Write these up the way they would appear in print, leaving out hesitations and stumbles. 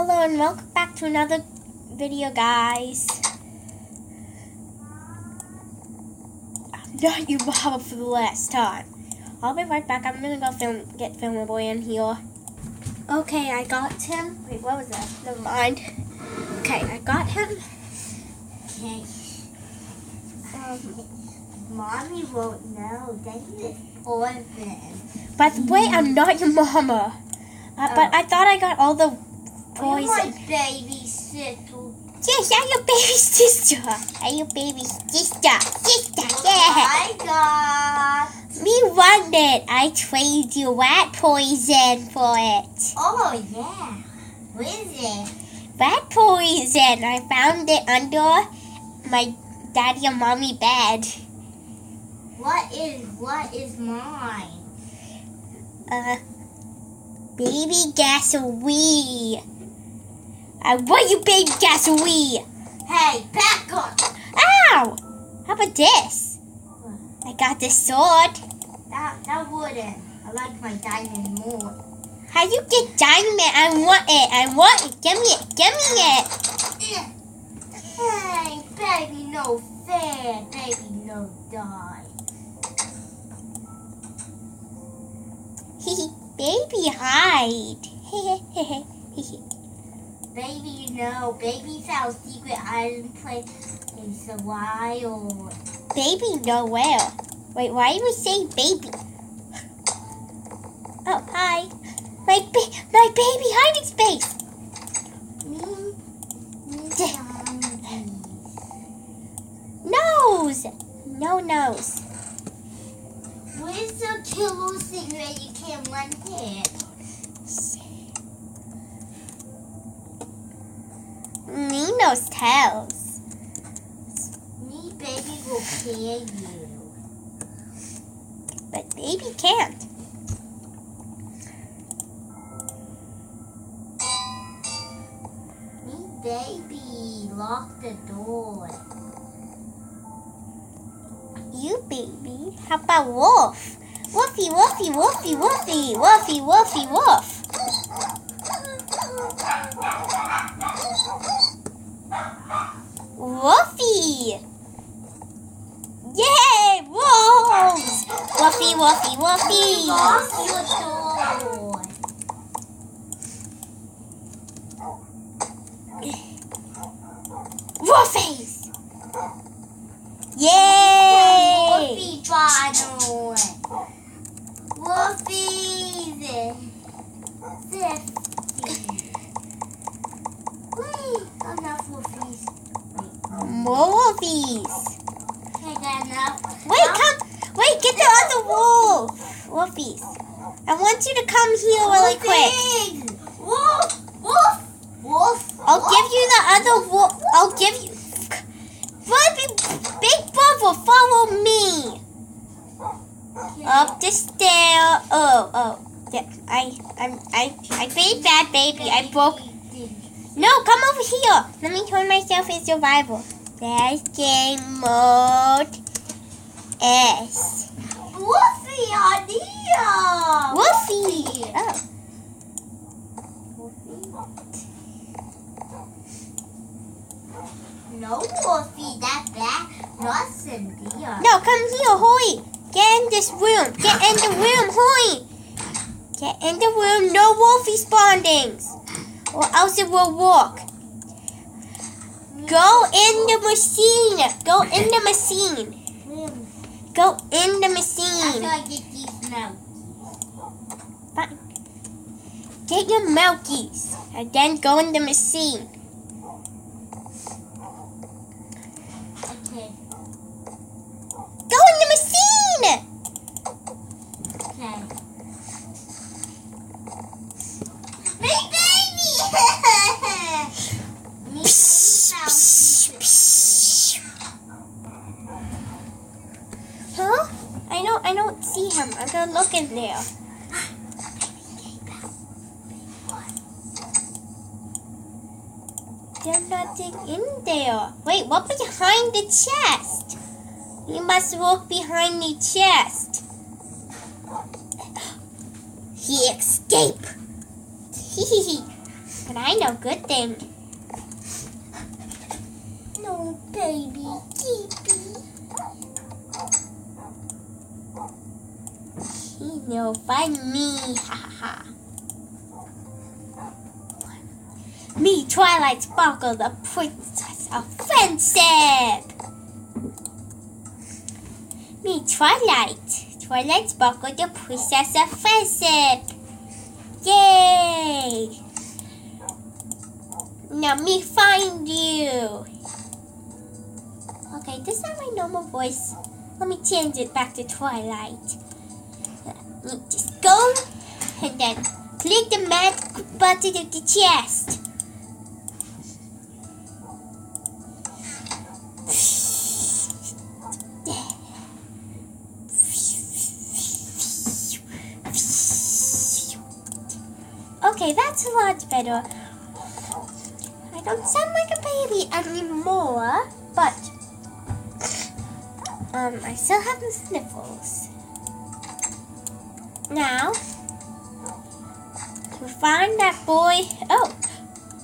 Hello and welcome back to another video, guys. I'm not your mama for the last time. I'll be right back. I'm gonna go get Flimer boy in here. Okay, I got him. Wait, what was that? Never mind. Okay, I got him. Okay. Mommy won't know. Daddy is orphan. By the way, I'm not your mama. But I thought I got all the poison. I'm my baby sister. Yes, I'm your baby sister. I'm your baby sister. Sister, yeah. I got. Me won it. I traded you rat poison for it. Oh yeah. What is it? Rat poison. I found it under my daddy and mommy bed. What is mine? Baby gasoline. I want you, baby gasoline. Hey, back up. Ow! How about this? I got this sword. That wouldn't. I like my diamond more. How you get diamond? I want it. I want it. Give me it. Give me it. Hey, baby, no fair. Baby, no die. Baby, hide. Baby, baby's our secret hiding place is wild. Baby, nowhere. Wait, why do you say baby? Oh, hi. My baby hiding space. Nose. No nose. Where's the killer thing where you can't run here? Nino's tails. Me, baby, will kill you. But baby can't. Me, baby, lock the door. You baby. How about wolf? Woofy, woofy, woofy, woofy, woofy, woofy, woof. Woofy! Yay! Wolves! Woofy, woofy, woofy! Lock your door. Wolfies! Yay! Wolfie Donald. Wolfies. 50. Wait, enough wolfies. More wolfies! Okay, got enough. Wait, come! Wait, get the other wolf! Wolfies. I want you to come here really quick. Wolf! Wolf! Wolf! I'll give you the other wolf. I'll give you. Big brother, follow me. Up the stair. Oh. Yeah, I made bad baby. I broke. No, come over here. Let me turn myself in survival. There's game mode. S. Wolfie on here! Wolfie. Oh. No, Wolfie, that bad. Nothing there. No, come here, hurry. Get in this room. Get in the room, hurry. Get in the room. No wolfie spawnings. Or else it will work. Go in the machine. Go in the machine. Go in the machine. After I get these now. Fine. Get your milkies. And then go in the machine. Okay. Go in the machine. Okay. Me baby! Me Huh? I don't see him. I'm gonna look in there. There's nothing in there. Wait, what behind the chest? You must look behind the chest. He escaped. But I know good thing. No, baby, keepy. He no fun me, ha ha ha. Me, Twilight Sparkle, the princess offensive. Me, Twilight Sparkle, the princess offensive. Yay! Now me find you. Okay, this is not my normal voice. Let me change it back to Twilight. Just go and then click the magic button of the chest. Okay, that's a lot better. I don't sound like a baby anymore, but I still have the sniffles. Now, to find that boy. Oh,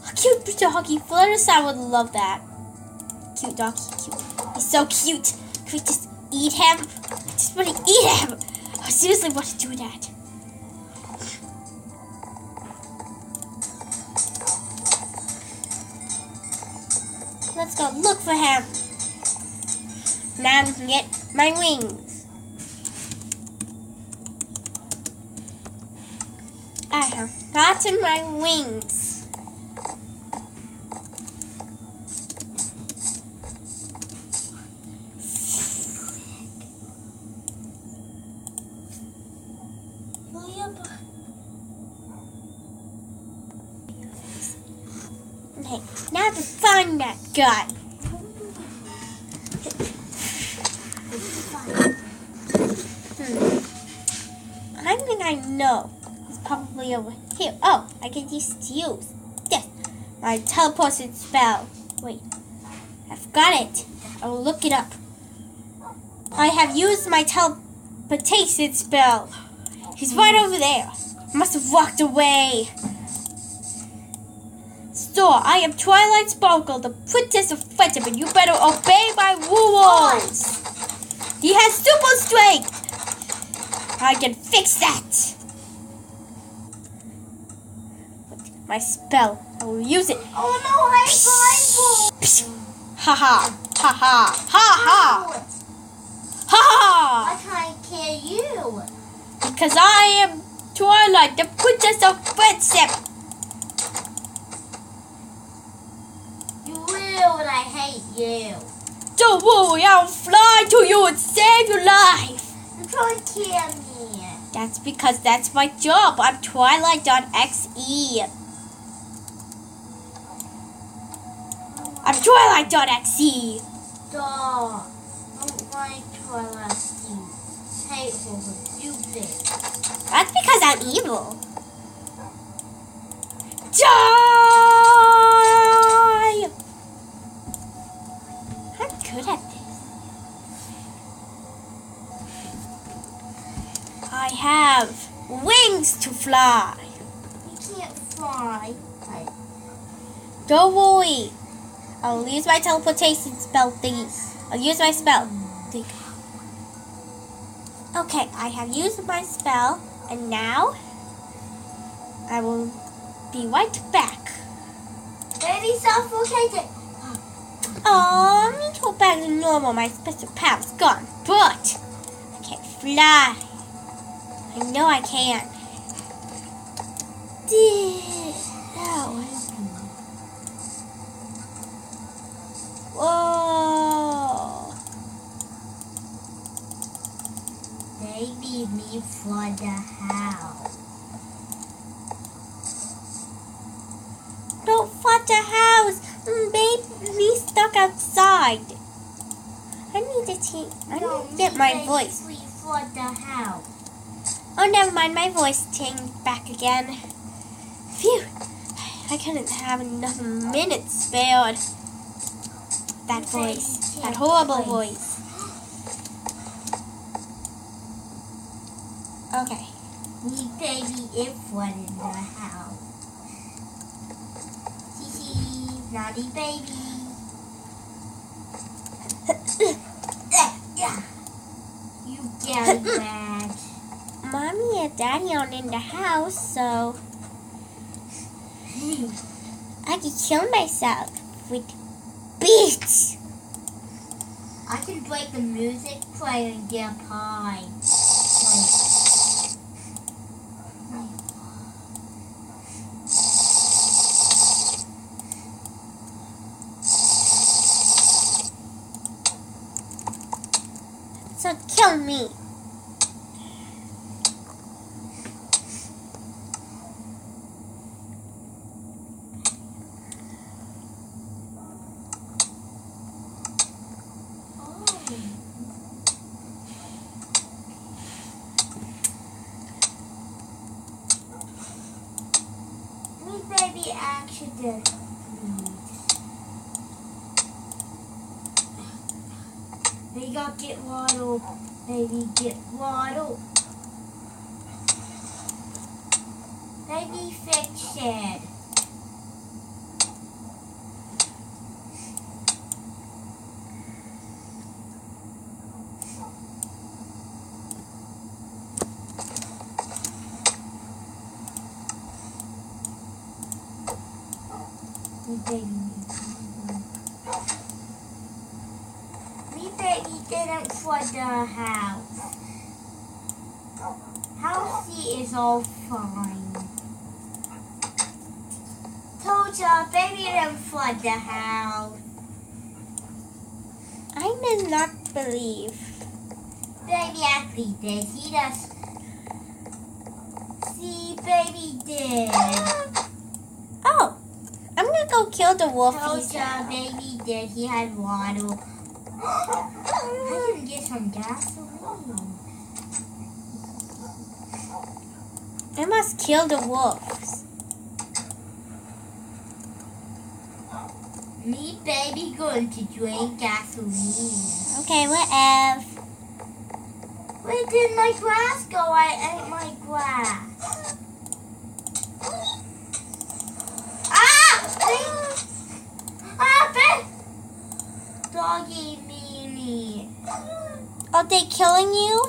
a cute doggy. Fluttershy, I would love that. Cute doggy, cute. He's so cute. Can we just eat him? I just want to eat him. I seriously want to do that. Let's go look for him. Now we can get my wings. I have gotten my wings. Okay, now to find that guy. I think I know. He's probably over here. Oh, I can just use this. My teleportation spell. Wait, I've got it. I will look it up. I have used my teleportation spell. He's right over there. Must have walked away. So, I am Twilight Sparkle, the princess of friendship, and you better obey my rules. He has super strength. I can fix that. My spell. I will use it. Oh no, Ha ha. Ha ha. Ha ha. Ha I ha. can't kill you. Because I am Twilight, the princess of friendship. You will, and I hate you. Don't worry, I'll fly to you and save your life. You're trying to kill me. That's because that's my job. I'm Twilight.exe. I'm Twilight.exe. Stop. I don't like Twilight. Hateful, stupid. That's because I'm evil. Die! I'm good at this. I have wings to fly. You can't fly. Don't worry. I'll use my teleportation spell thingy. I'll use my spell. Okay, I have used my spell, and now I will be right back. Baby, suffocated. Oh, let me go back to normal. My special power's gone, but I can't fly. I know I can. Oh. Whoa. Baby, me for the house. Don't flood the house. Baby, me stuck outside. I need to get my voice. Me for the house. Oh, never mind. My voice changed back again. Phew. I couldn't have enough minutes spared. That voice. That horrible voice. Okay. Me baby is flooded in the house. Naughty baby. You get bad. Mommy and Daddy aren't in the house, so I can kill myself with beats. I can break the music player and get a pie. So kill me. Baby accident, please. They got get waddle. Baby get waddle. Baby fix it. Me baby didn't flood the house. Housey is all fine. Told ya, baby didn't flood the house. I did not believe. Baby actually did. He does. See, baby did. Oh, I'm gonna go kill the wolfies. Told ya, baby did. He had waddle. I can get some gasoline. I must kill the wolves. Me baby going to drink gasoline. Okay, whatever. Where did my grass go? I ate my grass. Doggy meanie. Are they killing you?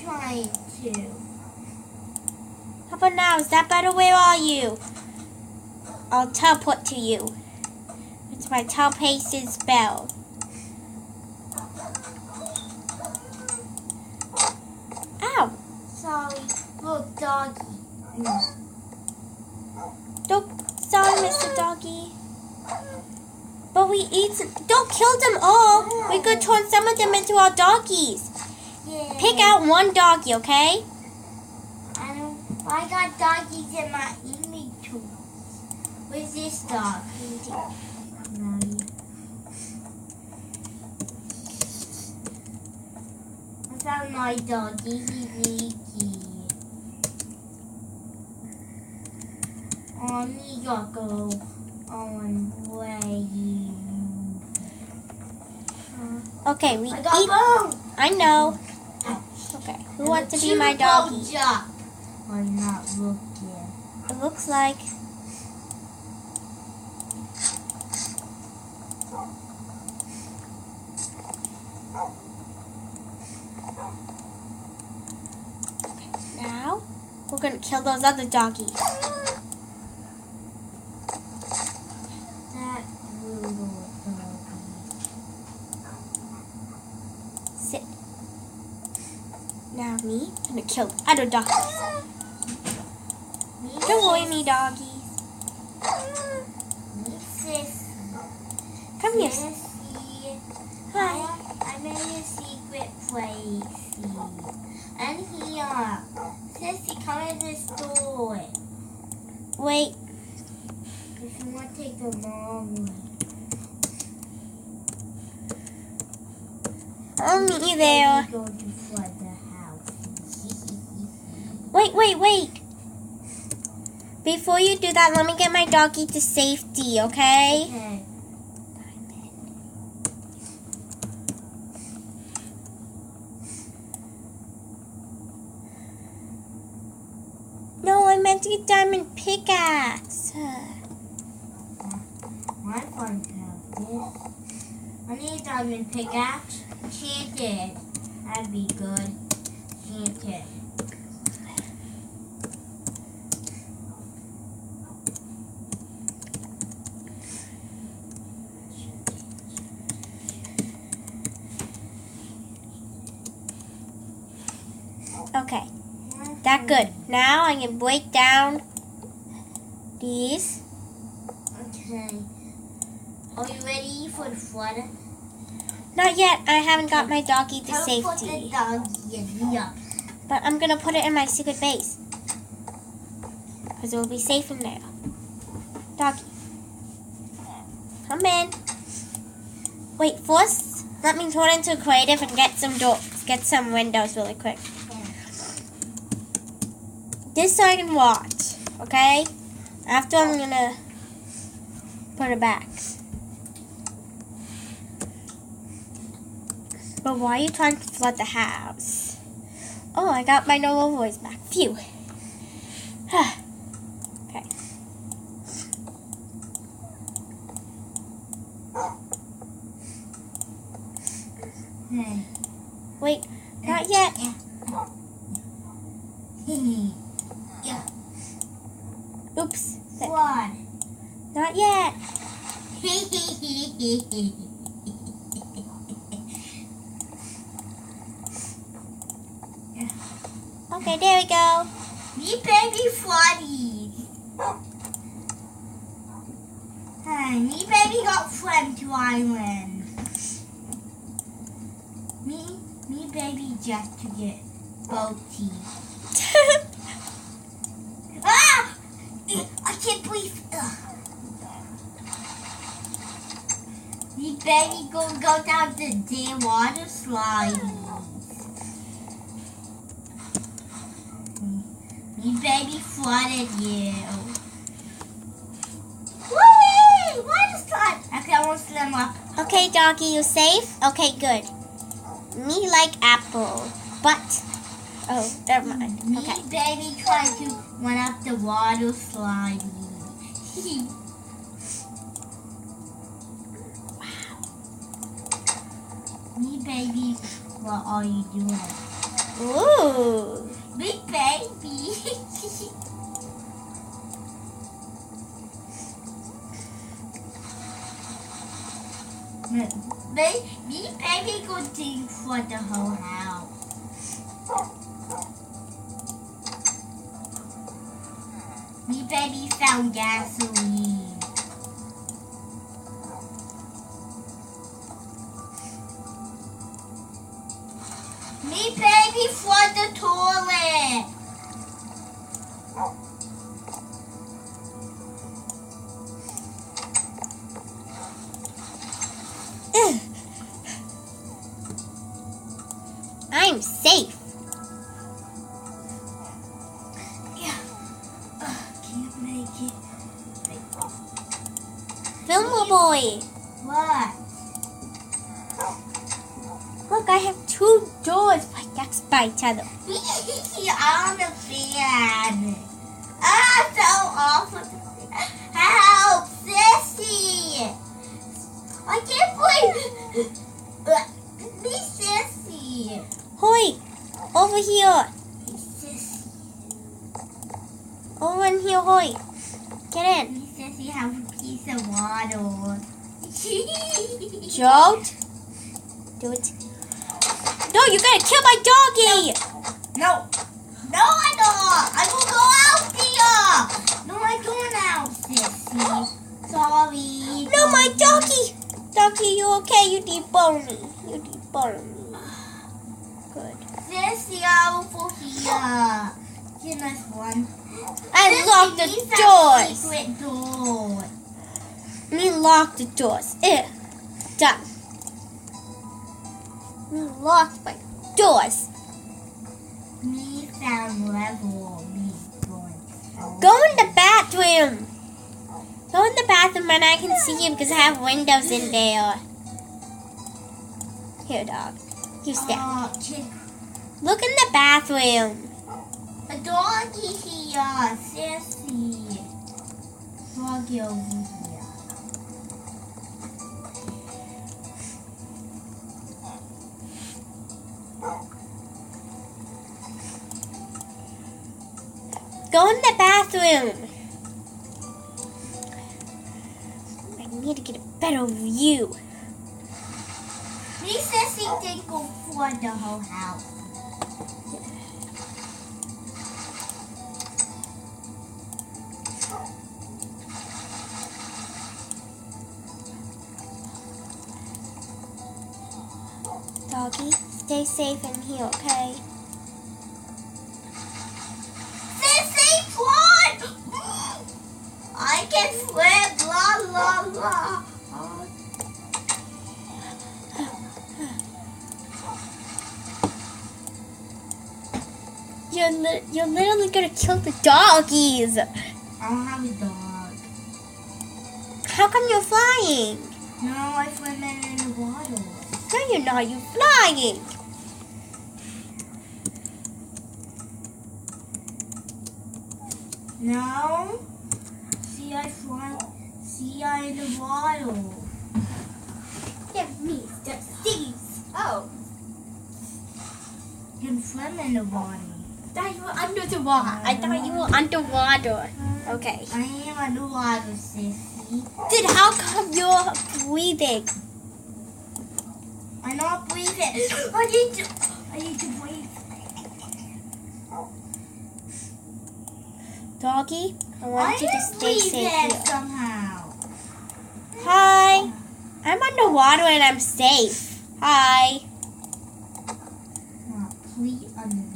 Trying to. How about now? Is that better? Where are you? I'll teleport to you. It's my teleportation spell. Ow! Sorry. Look, doggy. Sorry, Mr. Doggy. But we eat. Don't kill them all. We could turn some of them into our doggies. Yeah. Pick out one doggy, okay? I got doggies in my inventory. Where's this dog? I found my doggy. He's leaky. Oh, me gotta go on way. Okay, we I got eat. bone. I know. Okay, who wants to be my doggy? I'm not looking. It looks like. Okay, now we're gonna kill those other doggies. That little doggy. Sit. Now me, I'm gonna kill the other doggies. Don't worry, me doggies. Come here. Sissy. Hi. I made a secret place. And here. Sissy, come in this door. Wait. If you want to take the long way. I'll meet you there. We're going to flood the house. Wait. Before you do that, let me get my doggy to safety, okay? Okay. No, I meant to get diamond pickaxe. What? need a diamond pickaxe. Enchanted. That'd be good. Enchanted. Okay, that's good. Now I can break down these. Okay. Are you ready for the flood? Not yet. I haven't got my doggy to Don't put the safety. doggy in here. But I'm gonna put it in my secret base. Because it will be safe in there. Doggy. Come in. Wait, first, let me turn into creative and get some doors. Get some windows really quick. This so I can watch. Okay? After I'm gonna put it back. But why are you trying to flood the house? Oh, I got my normal voice back. Phew. Okay. Wait, not yet. Yeah. Oops. Flood. Not yet. Okay, there we go. Me baby floodies. Hey, me baby got flooded to island. Me baby just to get both teeth. Ah! I can't breathe. Me baby gonna go down the damn water slide. Me baby flooded you. Whee! Water slide. Okay, I won't swim up. Okay, doggy, you safe? Okay, good. Me like apple, but oh, never mind. Me Okay. baby tried to run up the water slide. Me baby, what are you doing? Ooh. Me baby. Me baby go dig for the whole house. Me baby found gasoline. Me baby flood the toilet. I'm safe. Yeah. Can't make it. Filmer boy. What? Look, I have two doors right next by each other. On the fan. Ah, so awful. Help, sissy. I can't breathe. Me, sissy. Hoi, over here. Sissy. Over in here, hoi. Get in. Me, sissy, have a piece of water. Don't do it. No, you're gonna kill my doggy. No. No, I don't. I will go out there. No, I don't out, sissy. Sorry. No, my doggy. Doggy, you okay? You debone me. You debone me. Good. Sissy, over here. Give us one. I locked the Sissy, doors. secret door. Me lock the doors. Done. Me locked my doors. Me found level. Me going. Go in the bathroom. Go in the bathroom and I can see you because I have windows in there. Here, dog. You stand. Chick. Look in the bathroom. A doggy here. Sissy. Doggy over here. Go in the bathroom. I need to get a better view. He says he didn't go flood the whole house. Doggy, stay safe in here, okay? Sissy, flood! I can swim, la la la. You're literally gonna kill the doggies. I don't have a dog. How come you're flying? No, I swim in the water. No, you're not. You're flying. No. See, I fly. See, I in the water. Give me the seas. Oh. You can swim in the water. I thought you were under the water. I thought you were underwater. Okay. I am underwater, Sissy. Then how come you're breathing? I'm not breathing. I need to breathe. Doggy, I want you to stay safe here. Somehow. Hi. I'm underwater and I'm safe. Hi. Please underwater.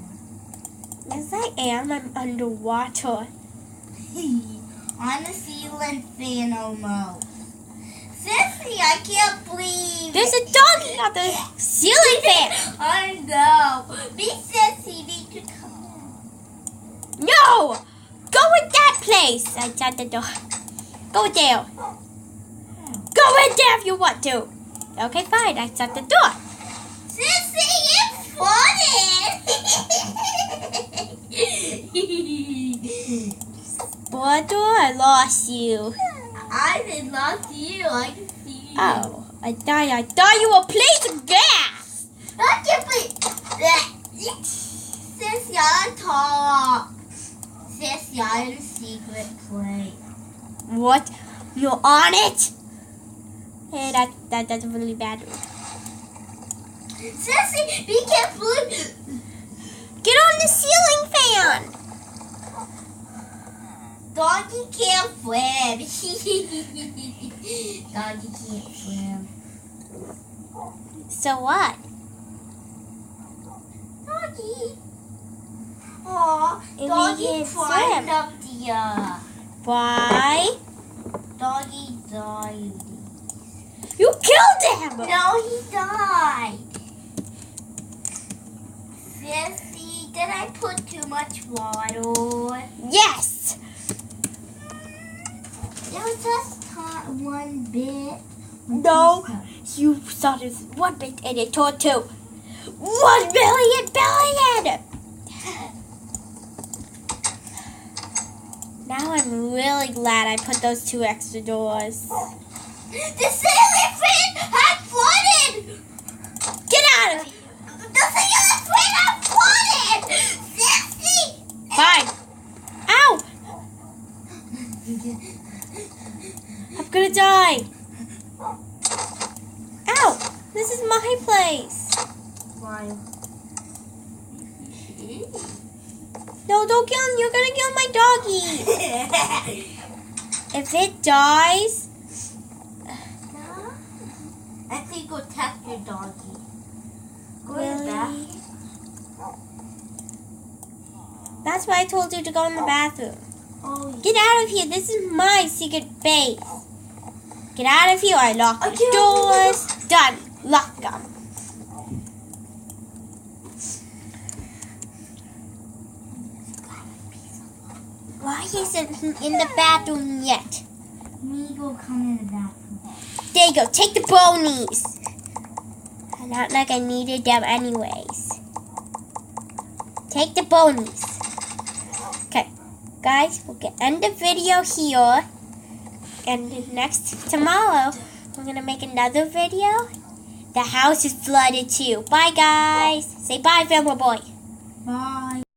Yes, I am. I'm underwater. On the ceiling fan almost. Sissy, I can't breathe. There's a doggy on the ceiling fan. I know. Be Sissy, need to come. No! Go in that place. I shut the door. Go there. Go in there if you want to. Okay, fine. I shut the door. Sissy, it's funny. Border, I lost you. I did not see you. I can see you. Oh, I thought you were placing gas. I can't believe that. Sissy, I'm tall. Sissy, I'm in a secret place. What? You're on it? Hey, that's really bad. Sissy, be careful. Get on the ceiling fan. Doggy can't swim. Doggy can't swim. So what? Doggy. Aw, And Doggy he can't climbed swim. up the Why? Doggy died. You killed him! No, he died. Sissy, did I put too much water? Yes! It was just one bit. No, you thought it was 1 bit and it turned to 1 million billion! Now I'm really glad I put those 2 extra doors. The ceiling fan had flooded! Get out of here! The ceiling fan had flooded! Sissy! Fine. Ow! I'm gonna die. Ow! This is my place. Why? No, don't kill him. You're gonna kill my doggy. If it dies... I think go tap your doggy. Go in Really? the bathroom. That's why I told you to go in the bathroom. Oh, Get out of here. This is my secret base. Get out of here. I locked I the can't. doors. Done. Lock them. Why isn't he in the bathroom yet? Me go come in the bathroom. There you go. Take the bonies. Not like I needed them anyways. Take the bonies. Okay. Guys, we'll end the video here. And tomorrow, we're going to make another video. The house is flooded too. Bye, guys. Say bye, Flimer boy. Bye.